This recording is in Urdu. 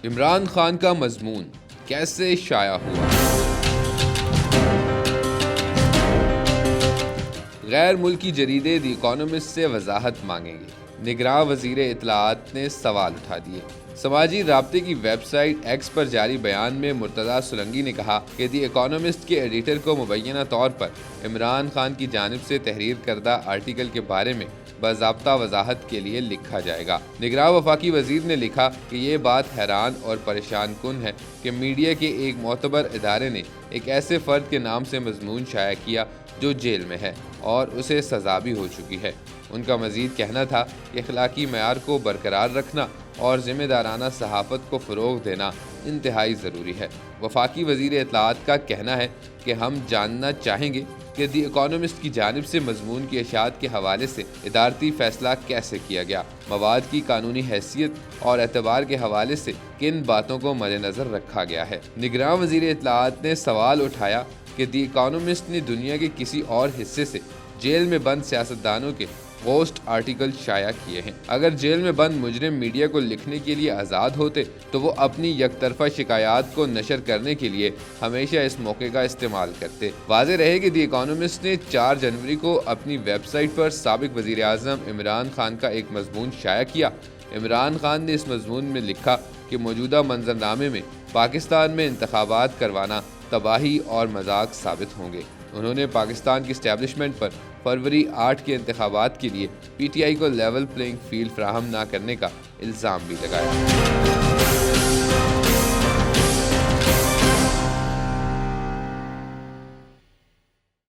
عمران خان کا مضمون کیسے شائع ہوا؟ غیر ملکی جریدے دی اکانومسٹ سے وضاحت مانگیں گے، نگراں وزیر اطلاعات نے سوال اٹھا دیے۔ سماجی رابطے کی ویب سائٹ ایکس پر جاری بیان میں مرتضیٰ سولنگی نے کہا کہ دی اکانومسٹ کے ایڈیٹر کو مبینہ طور پر عمران خان کی جانب سے تحریر کردہ آرٹیکل کے بارے میں باضابطہ وضاحت کے لیے لکھا جائے گا۔ نگراں وفاقی وزیر نے لکھا کہ یہ بات حیران اور پریشان کن ہے کہ میڈیا کے ایک معتبر ادارے نے ایک ایسے فرد کے نام سے مضمون شائع کیا جو جیل میں ہے اور اسے سزا بھی ہو چکی ہے۔ ان کا مزید کہنا تھا کہ اخلاقی معیار کو برقرار رکھنا اور ذمہ دارانہ صحافت کو فروغ دینا انتہائی ضروری ہے۔ وفاقی وزیر اطلاعات کا کہنا ہے کہ ہم جاننا چاہیں گے کہ دی اکانومسٹ کی جانب سے مضمون کی اشاعت کے حوالے سے ادارتی فیصلہ کیسے کیا گیا، مواد کی قانونی حیثیت اور اعتبار کے حوالے سے کن باتوں کو مد نظر رکھا گیا ہے۔ نگراں وزیر اطلاعات نے سوال اٹھایا کہ دی اکانومسٹ نے دنیا کے کسی اور حصے سے جیل میں بند سیاستدانوں کے گھوسٹ آرٹیکل شائع کیے ہیں۔ اگر جیل میں بند مجرم میڈیا کو لکھنے کے لیے آزاد ہوتے تو وہ اپنی یک طرفہ شکایات کو نشر کرنے کے لیے ہمیشہ اس موقع کا استعمال کرتے۔ واضح رہے کہ دی اکانومسٹ نے 4 جنوری کو اپنی ویب سائٹ پر سابق وزیر اعظم عمران خان کا ایک مضمون شائع کیا۔ عمران خان نے اس مضمون میں لکھا کہ موجودہ منظرنامے میں پاکستان میں انتخابات کروانا تباہی اور مذاق ثابت ہوں گے۔ انہوں نے پاکستان کی اسٹیبلشمنٹ پر فروری 8 کے انتخابات کے لیے پی ٹی آئی کو لیول پلینگ فیلڈ فراہم نہ کرنے کا الزام بھی لگایا۔